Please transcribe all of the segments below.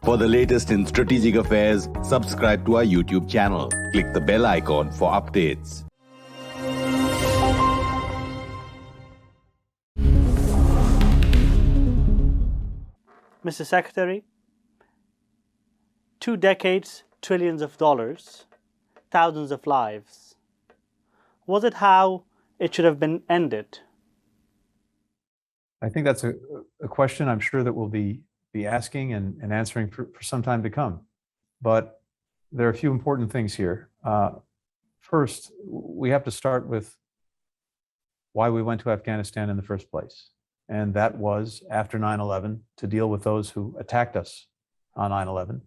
For the latest in strategic affairs, subscribe to our YouTube channel. Click the bell icon for updates. Mr. Secretary, 2 decades, trillions of dollars, thousands of lives. Was it how it should have been ended? I think that's a question I'm sure that we'll be asking and answering for some time to come. But there are a few important things here. First, we have to start with why we went to Afghanistan in the first place. And that was after 9/11 to deal with those who attacked us on 9/11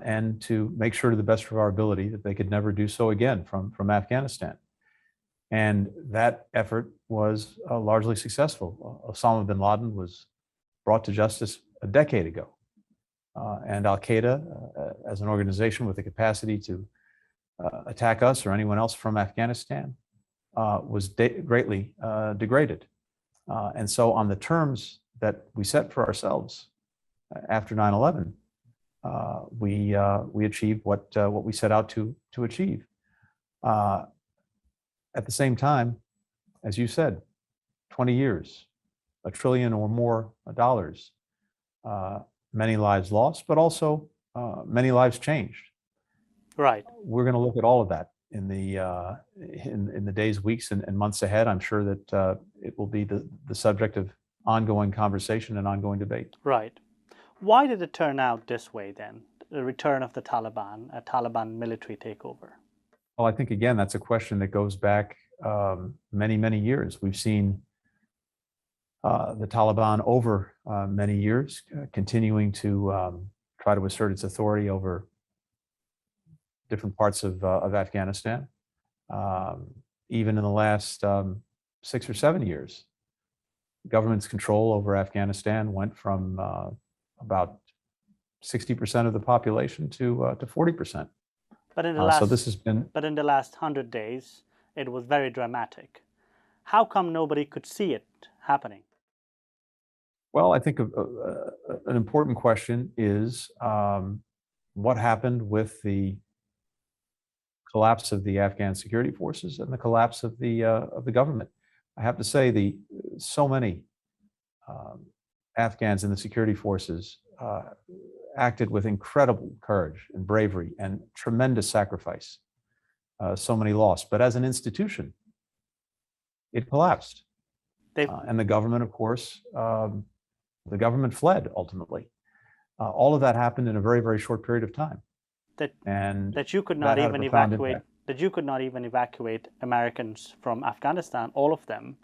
and to make sure to the best of our ability that they could never do so again from Afghanistan. And that effort was largely successful. Osama bin Laden was brought to justice a decade ago. And Al-Qaeda, as an organization with the capacity to attack us or anyone else from Afghanistan, was greatly degraded. And so on the terms that we set for ourselves after 9/11, we achieved what we set out to achieve. At the same time, as you said, 20 years, $1 trillion or more dollars, many lives lost, but also many lives changed. Right. We're going to look at all of that in the days, weeks, and months ahead. I'm sure that it will be the subject of ongoing conversation and ongoing debate. Right. Why did it turn out this way then? The return of the Taliban, a Taliban military takeover? Well, I think, again, that's a question that goes back many, many years. We've seen the Taliban over many years continuing to try to assert its authority over different parts of Afghanistan. Even in the last 6 or 7 years, the government's control over Afghanistan went from about 60% of the population to 40%. But in the last, so this has been. But in the last 100 days, it was very dramatic. How come nobody could see it happening? Well, I think an important question is what happened with the collapse of the Afghan security forces and the collapse of the government. I have to say, so many Afghans in the security forces acted with incredible courage and bravery and tremendous sacrifice. So many lost, but as an institution, it collapsed. And the government, of course, the government fled ultimately. All of that happened in a very, very short period of time. That you could not even evacuate. That you could not even evacuate Americans from Afghanistan, all of them,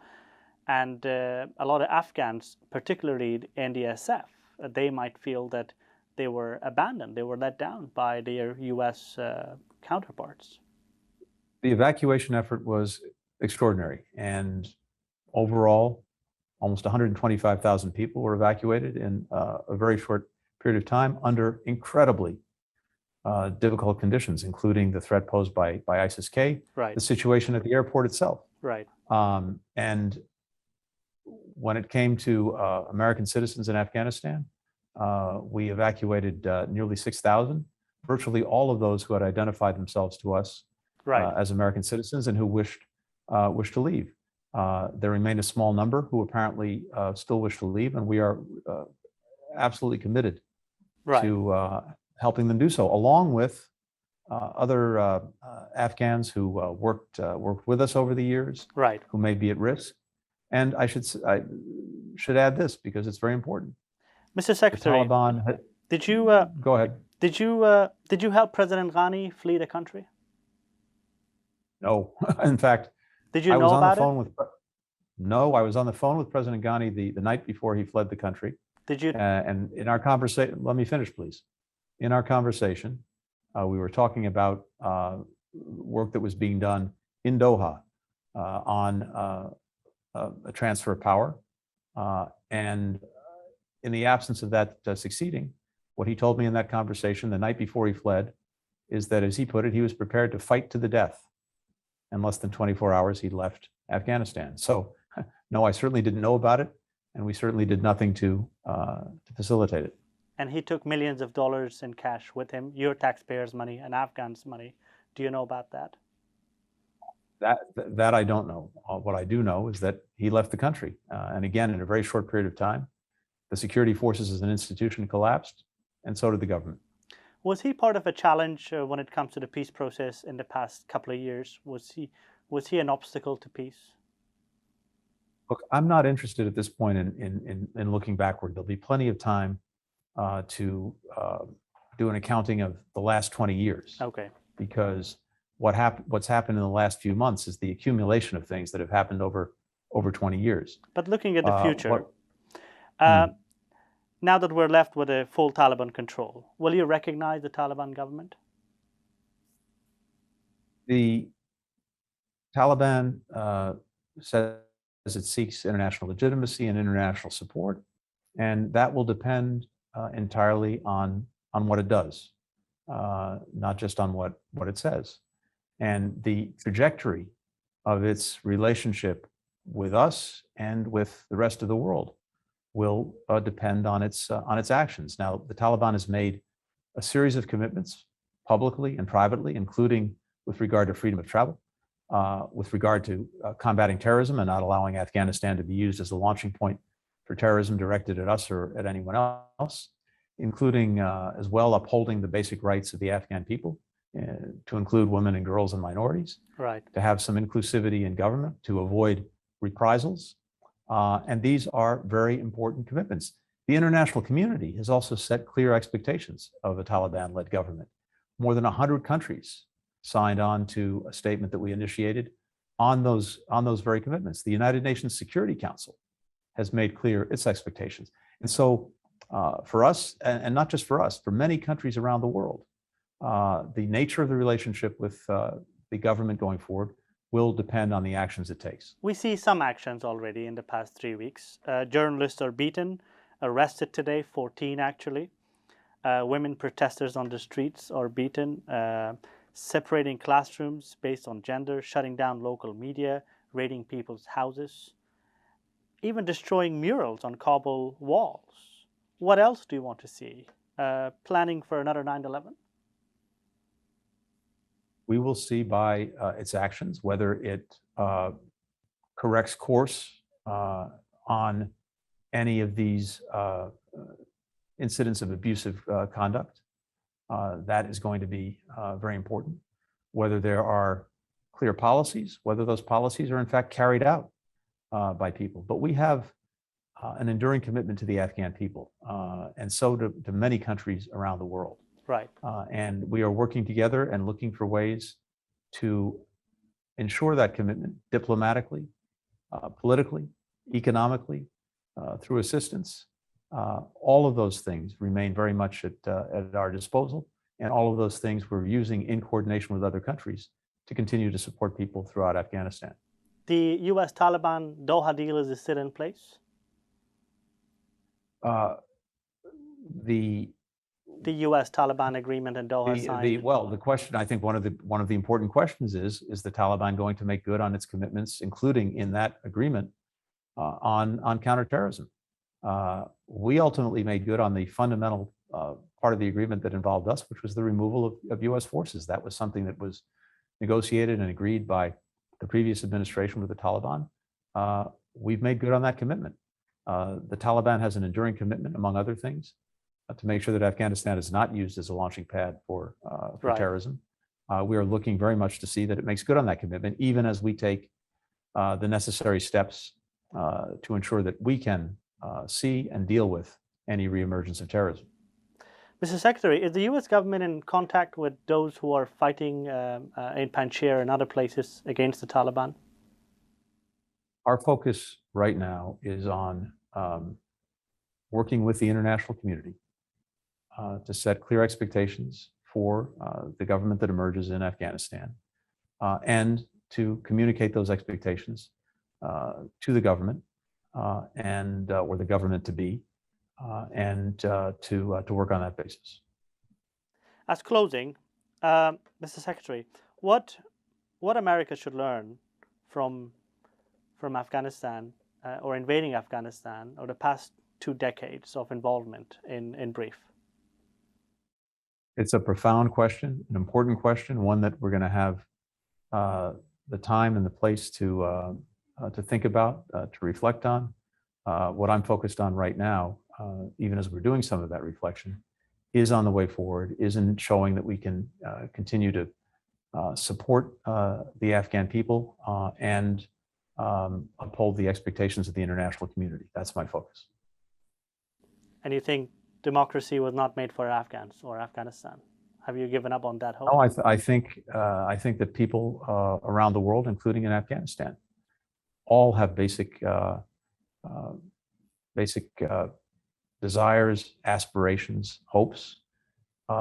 and a lot of Afghans, particularly the NDSF, they might feel that they were abandoned, they were let down by their U.S. counterparts. The evacuation effort was extraordinary, and overall, almost 125,000 people were evacuated in a very short period of time under incredibly difficult conditions, including the threat posed by ISIS-K, right. The situation at the airport itself. Right. And when it came to American citizens in Afghanistan, we evacuated nearly 6,000, virtually all of those who had identified themselves to us as American citizens and who wished to leave. There remained a small number who apparently still wish to leave, and we are absolutely committed to helping them do so, along with other Afghans who worked with us over the years, who may be at risk. And I should add this because it's very important. Mr. Secretary, the Taliban did you go ahead? Did you help President Ghani flee the country? No, in fact, did you know about it? No, I was on the phone with President Ghani the night before he fled the country. Did you? And in our conversation, let me finish, please. In our conversation, we were talking about work that was being done in Doha on a transfer of power. And in the absence of that succeeding, what he told me in that conversation the night before he fled is that, as he put it, he was prepared to fight to the death. In less than 24 hours, he left Afghanistan. So, no, I certainly didn't know about it, and we certainly did nothing to facilitate it. and he took millions of dollars in cash with him, your taxpayers' money and Afghans' money. Do you know about that? That I don't know. What I do know is that he left the country. And again, in a very short period of time, the security forces as an institution collapsed, and so did the government. Was he part of a challenge when it comes to the peace process in the past couple of years? Was he an obstacle to peace? Look, I'm not interested at this point in looking backward. There'll be plenty of time to do an accounting of the last 20 years. Okay. Because what's happened in the last few months is the accumulation of things that have happened over 20 years. But looking at the future, now that we're left with a full Taliban control, will you recognize the Taliban government? The Taliban says it seeks international legitimacy and international support, and that will depend entirely on what it does, not just on what it says. And the trajectory of its relationship with us and with the rest of the world will depend on its actions. Now, the Taliban has made a series of commitments publicly and privately, including with regard to freedom of travel, with regard to combating terrorism and not allowing Afghanistan to be used as a launching point for terrorism directed at us or at anyone else, including as well upholding the basic rights of the Afghan people, to include women and girls and minorities, right, to have some inclusivity in government, to avoid reprisals. And these are very important commitments. The international community has also set clear expectations of a Taliban-led government. More than 100 countries signed on to a statement that we initiated on those very commitments. The United Nations Security Council has made clear its expectations. And so for us, and not just for us, for many countries around the world, the nature of the relationship with the government going forward will depend on the actions it takes. We see some actions already in the past 3 weeks. Journalists are beaten, arrested today, 14 actually. Women protesters on the streets are beaten, separating classrooms based on gender, shutting down local media, raiding people's houses, even destroying murals on Kabul walls. What else do you want to see? Planning for another 9/11? We will see by its actions whether it corrects course on any of these incidents of abusive conduct. That is going to be very important. Whether there are clear policies, whether those policies are in fact carried out by people. But we have an enduring commitment to the Afghan people, and so to many countries around the world. Right. And we are working together and looking for ways to ensure that commitment diplomatically, politically, economically, through assistance. All of those things remain very much at our disposal. And all of those things we're using in coordination with other countries to continue to support people throughout Afghanistan. The U.S. Taliban Doha deal is still in place? The U.S. Taliban agreement in Doha signed. The question, I think one of the important questions is the Taliban going to make good on its commitments, including in that agreement on counterterrorism? We ultimately made good on the fundamental part of the agreement that involved us, which was the removal of U.S. forces. That was something that was negotiated and agreed by the previous administration with the Taliban. We've made good on that commitment. The Taliban has an enduring commitment, among other things, to make sure that Afghanistan is not used as a launching pad for Right. terrorism. We are looking very much to see that it makes good on that commitment, even as we take the necessary steps to ensure that we can see and deal with any reemergence of terrorism. Mr. Secretary, is the U.S. government in contact with those who are fighting in Panjshir and other places against the Taliban? Our focus right now is on working with the international community to set clear expectations for the government that emerges in Afghanistan and to communicate those expectations to the government or the government to be, and to work on that basis. As closing, Mr. Secretary, what America should learn from Afghanistan or invading Afghanistan or the past 2 decades of involvement in brief? It's a profound question, an important question, one that we're going to have the time and the place to think about, to reflect on. What I'm focused on right now, even as we're doing some of that reflection, is on the way forward, is in showing that we can continue to support the Afghan people and uphold the expectations of the international community. That's my focus. And you think democracy was not made for Afghans or Afghanistan? Have you given up on that hope? No, I think that people around the world, including in Afghanistan, all have basic desires, aspirations, hopes,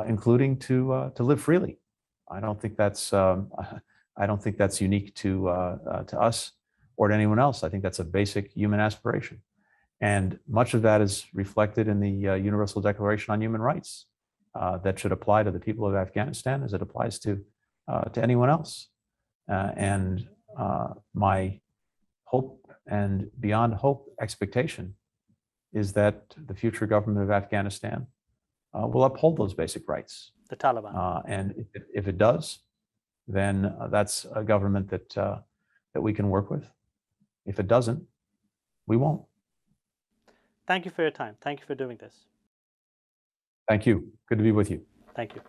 including to live freely. I don't think that's unique to us or to anyone else. I think that's a basic human aspiration, and much of that is reflected in the Universal Declaration on Human Rights that should apply to the people of Afghanistan as it applies to anyone else. And my hope, and beyond hope, expectation, is that the future government of Afghanistan will uphold those basic rights. The Taliban. And if it does, then that's a government that we can work with. If it doesn't, we won't. Thank you for your time. Thank you for doing this. Thank you. Good to be with you. Thank you.